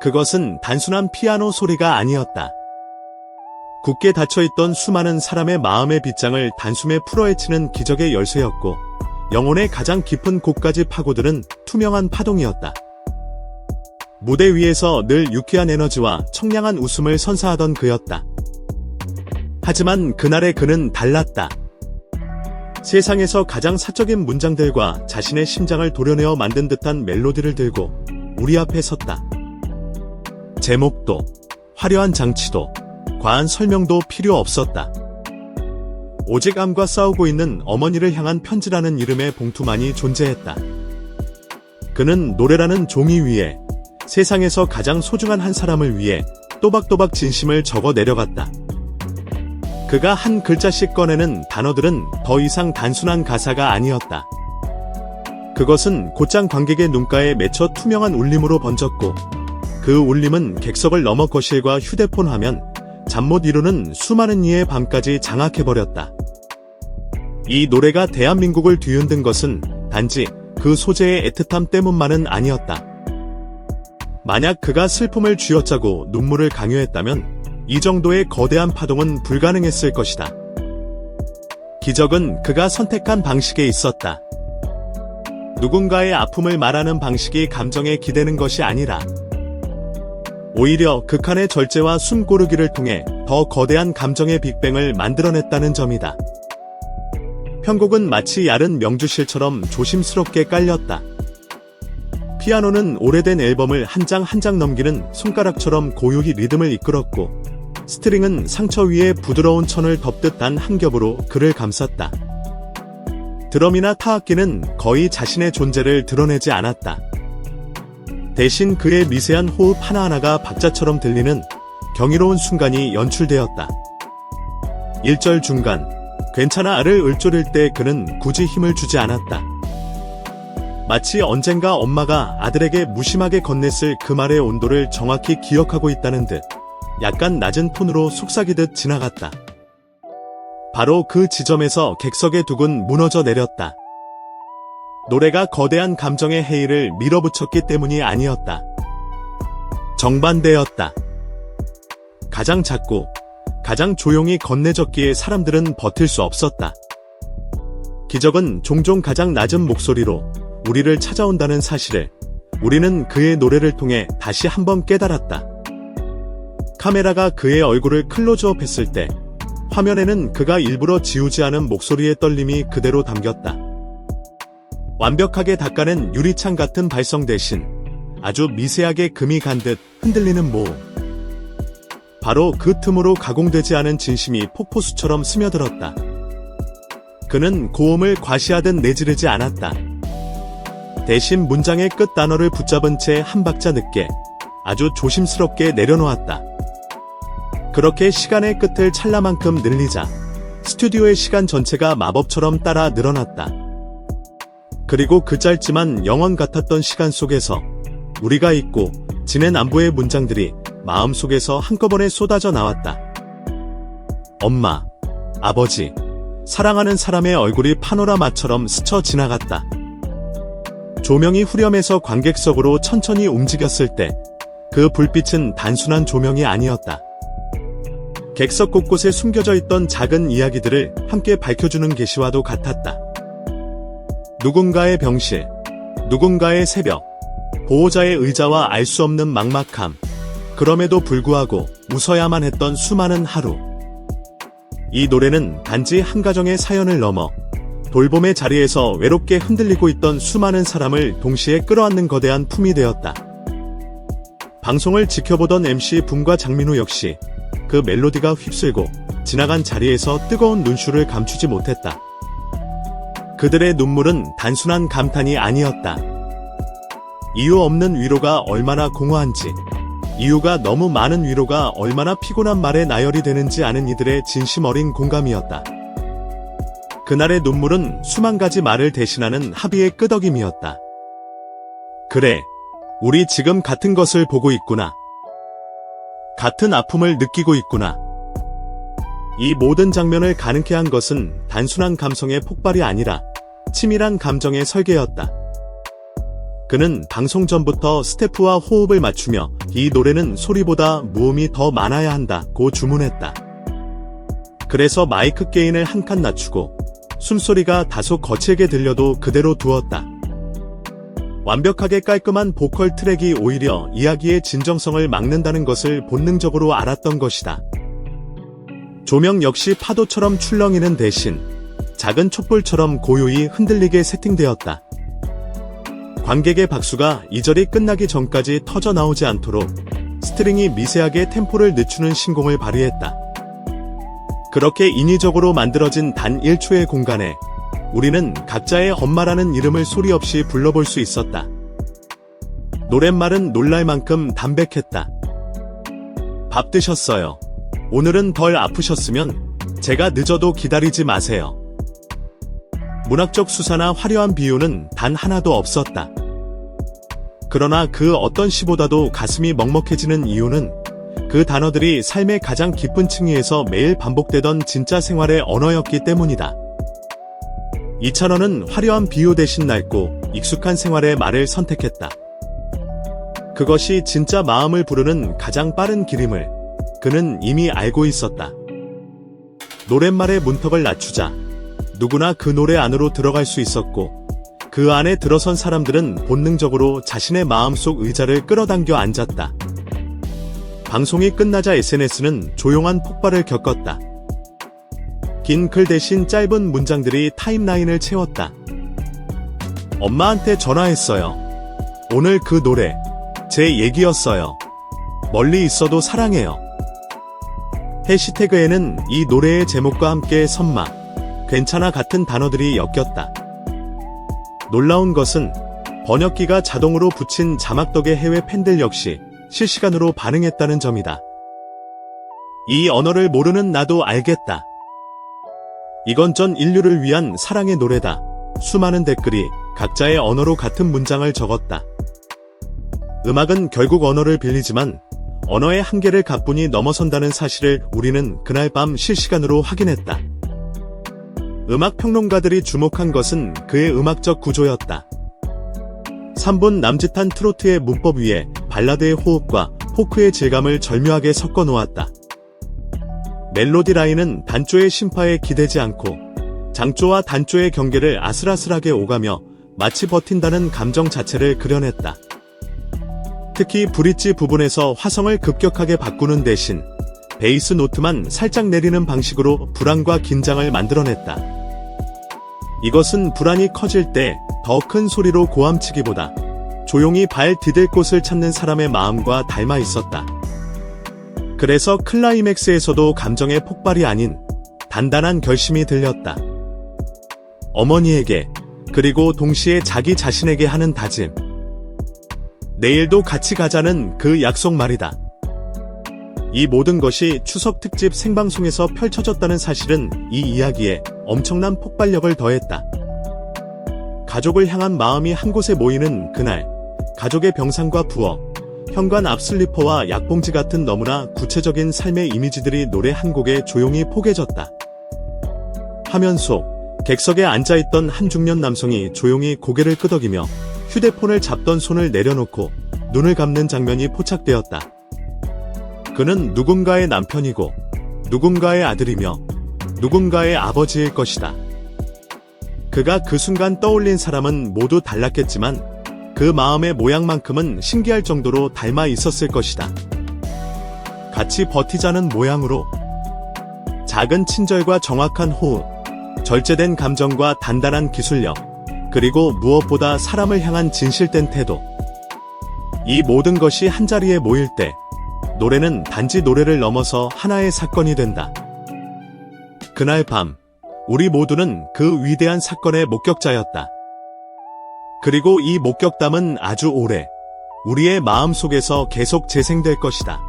그것은 단순한 피아노 소리가 아니었다. 굳게 닫혀있던 수많은 사람의 마음의 빗장을 단숨에 풀어헤치는 기적의 열쇠였고, 영혼의 가장 깊은 곳까지 파고드는 투명한 파동이었다. 무대 위에서 늘 유쾌한 에너지와 청량한 웃음을 선사하던 그였다. 하지만 그날의 그는 달랐다. 세상에서 가장 사적인 문장들과 자신의 심장을 도려내어 만든 듯한 멜로디를 들고 우리 앞에 섰다. 제목도, 화려한 장치도, 과한 설명도 필요 없었다. 오직 암과 싸우고 있는 어머니를 향한 편지라는 이름의 봉투만이 존재했다. 그는 노래라는 종이 위에 세상에서 가장 소중한 한 사람을 위해 또박또박 진심을 적어 내려갔다. 그가 한 글자씩 꺼내는 단어들은 더 이상 단순한 가사가 아니었다. 그것은 곧장 관객의 눈가에 맺혀 투명한 울림으로 번졌고, 그 울림은 객석을 넘어 거실과 휴대폰 화면, 잠 못 이루는 수많은 이의 밤까지 장악해버렸다. 이 노래가 대한민국을 뒤흔든 것은 단지 그 소재의 애틋함 때문만은 아니었다. 만약 그가 슬픔을 쥐어짜고 눈물을 강요했다면 이 정도의 거대한 파동은 불가능했을 것이다. 기적은 그가 선택한 방식에 있었다. 누군가의 아픔을 말하는 방식이 감정에 기대는 것이 아니라 오히려 극한의 절제와 숨 고르기를 통해 더 거대한 감정의 빅뱅을 만들어냈다는 점이다. 편곡은 마치 얇은 명주실처럼 조심스럽게 깔렸다. 피아노는 오래된 앨범을 한 장 한 장 넘기는 손가락처럼 고요히 리듬을 이끌었고, 스트링은 상처 위에 부드러운 천을 덮듯 단 한 겹으로 그를 감쌌다. 드럼이나 타악기는 거의 자신의 존재를 드러내지 않았다. 대신 그의 미세한 호흡 하나하나가 박자처럼 들리는 경이로운 순간이 연출되었다. 1절 중간, 괜찮아를 읊조릴 때 그는 굳이 힘을 주지 않았다. 마치 언젠가 엄마가 아들에게 무심하게 건넸을 그 말의 온도를 정확히 기억하고 있다는 듯 약간 낮은 톤으로 속삭이듯 지나갔다. 바로 그 지점에서 객석의 둑은 무너져 내렸다. 노래가 거대한 감정의 해일을 밀어붙였기 때문이 아니었다. 정반대였다. 가장 작고 가장 조용히 건네졌기에 사람들은 버틸 수 없었다. 기적은 종종 가장 낮은 목소리로 우리를 찾아온다는 사실을 우리는 그의 노래를 통해 다시 한번 깨달았다. 카메라가 그의 얼굴을 클로즈업 했을 때 화면에는 그가 일부러 지우지 않은 목소리의 떨림이 그대로 담겼다. 완벽하게 닦아낸 유리창 같은 발성 대신 아주 미세하게 금이 간 듯 흔들리는 모음. 바로 그 틈으로 가공되지 않은 진심이 폭포수처럼 스며들었다. 그는 고음을 과시하듯 내지르지 않았다. 대신 문장의 끝 단어를 붙잡은 채 한 박자 늦게 아주 조심스럽게 내려놓았다. 그렇게 시간의 끝을 찰나만큼 늘리자 스튜디오의 시간 전체가 마법처럼 따라 늘어났다. 그리고 그 짧지만 영원 같았던 시간 속에서 우리가 잊고 지낸 안부의 문장들이 마음속에서 한꺼번에 쏟아져 나왔다. 엄마, 아버지, 사랑하는 사람의 얼굴이 파노라마처럼 스쳐 지나갔다. 조명이 후렴해서 관객석으로 천천히 움직였을 때 그 불빛은 단순한 조명이 아니었다. 객석 곳곳에 숨겨져 있던 작은 이야기들을 함께 밝혀주는 계시와도 같았다. 누군가의 병실, 누군가의 새벽, 보호자의 의자와 알 수 없는 막막함, 그럼에도 불구하고 웃어야만 했던 수많은 하루. 이 노래는 단지 한 가정의 사연을 넘어 돌봄의 자리에서 외롭게 흔들리고 있던 수많은 사람을 동시에 끌어안는 거대한 품이 되었다. 방송을 지켜보던 MC 붐과 장민호 역시 그 멜로디가 휩쓸고 지나간 자리에서 뜨거운 눈시울을 감추지 못했다. 그들의 눈물은 단순한 감탄이 아니었다. 이유 없는 위로가 얼마나 공허한지, 이유가 너무 많은 위로가 얼마나 피곤한 말에 나열이 되는지 아는 이들의 진심 어린 공감이었다. 그날의 눈물은 수만 가지 말을 대신하는 합의의 끄덕임이었다. 그래, 우리 지금 같은 것을 보고 있구나. 같은 아픔을 느끼고 있구나. 이 모든 장면을 가능케 한 것은 단순한 감성의 폭발이 아니라 치밀한 감정의 설계였다. 그는 방송 전부터 스태프와 호흡을 맞추며 이 노래는 소리보다 무음이 더 많아야 한다고 주문했다. 그래서 마이크 게인을 한 칸 낮추고 숨소리가 다소 거칠게 들려도 그대로 두었다. 완벽하게 깔끔한 보컬 트랙이 오히려 이야기의 진정성을 막는다는 것을 본능적으로 알았던 것이다. 조명 역시 파도처럼 출렁이는 대신 작은 촛불처럼 고요히 흔들리게 세팅되었다. 관객의 박수가 이 절이 끝나기 전까지 터져 나오지 않도록 스트링이 미세하게 템포를 늦추는 신공을 발휘했다. 그렇게 인위적으로 만들어진 단 1초의 공간에 우리는 각자의 엄마라는 이름을 소리 없이 불러볼 수 있었다. 노랫말은 놀랄 만큼 담백했다. 밥 드셨어요. 오늘은 덜 아프셨으면 제가 늦어도 기다리지 마세요. 문학적 수사나 화려한 비유는 단 하나도 없었다. 그러나 그 어떤 시보다도 가슴이 먹먹해지는 이유는 그 단어들이 삶의 가장 깊은 층위에서 매일 반복되던 진짜 생활의 언어였기 때문이다. 이찬원은 화려한 비유 대신 낡고 익숙한 생활의 말을 선택했다. 그것이 진짜 마음을 부르는 가장 빠른 길임을 그는 이미 알고 있었다. 노랫말의 문턱을 낮추자 누구나 그 노래 안으로 들어갈 수 있었고 그 안에 들어선 사람들은 본능적으로 자신의 마음속 의자를 끌어당겨 앉았다. 방송이 끝나자 SNS는 조용한 폭발을 겪었다. 긴 글 대신 짧은 문장들이 타임라인을 채웠다. 엄마한테 전화했어요. 오늘 그 노래 제 얘기였어요. 멀리 있어도 사랑해요. 해시태그에는 이 노래의 제목과 함께 선마, 괜찮아 같은 단어들이 엮였다. 놀라운 것은 번역기가 자동으로 붙인 자막 덕에 해외 팬들 역시 실시간으로 반응했다는 점이다. 이 언어를 모르는 나도 알겠다. 이건 전 인류를 위한 사랑의 노래다. 수많은 댓글이 각자의 언어로 같은 문장을 적었다. 음악은 결국 언어를 빌리지만 언어의 한계를 가뿐히 넘어선다는 사실을 우리는 그날 밤 실시간으로 확인했다. 음악 평론가들이 주목한 것은 그의 음악적 구조였다. 3분 남짓한 트로트의 문법 위에 발라드의 호흡과 포크의 질감을 절묘하게 섞어 놓았다. 멜로디 라인은 단조의 심파에 기대지 않고 장조와 단조의 경계를 아슬아슬하게 오가며 마치 버틴다는 감정 자체를 그려냈다. 특히 브릿지 부분에서 화성을 급격하게 바꾸는 대신 베이스 노트만 살짝 내리는 방식으로 불안과 긴장을 만들어냈다. 이것은 불안이 커질 때 더 큰 소리로 고함치기보다 조용히 발 디딜 곳을 찾는 사람의 마음과 닮아 있었다. 그래서 클라이맥스에서도 감정의 폭발이 아닌 단단한 결심이 들렸다. 어머니에게, 그리고 동시에 자기 자신에게 하는 다짐. 내일도 같이 가자는 그 약속 말이다. 이 모든 것이 추석 특집 생방송에서 펼쳐졌다는 사실은 이 이야기에 엄청난 폭발력을 더했다. 가족을 향한 마음이 한 곳에 모이는 그날, 가족의 병상과 부엌, 현관 앞 슬리퍼와 약봉지 같은 너무나 구체적인 삶의 이미지들이 노래 한 곡에 조용히 포개졌다. 화면 속 객석에 앉아있던 한 중년 남성이 조용히 고개를 끄덕이며 휴대폰을 잡던 손을 내려놓고 눈을 감는 장면이 포착되었다. 그는 누군가의 남편이고 누군가의 아들이며 누군가의 아버지일 것이다. 그가 그 순간 떠올린 사람은 모두 달랐겠지만 그 마음의 모양만큼은 신기할 정도로 닮아 있었을 것이다. 같이 버티자는 모양으로 작은 친절과 정확한 호흡, 절제된 감정과 단단한 기술력, 그리고 무엇보다 사람을 향한 진실된 태도. 이 모든 것이 한자리에 모일 때 노래는 단지 노래를 넘어서 하나의 사건이 된다. 그날 밤 우리 모두는 그 위대한 사건의 목격자였다. 그리고 이 목격담은 아주 오래 우리의 마음속에서 계속 재생될 것이다.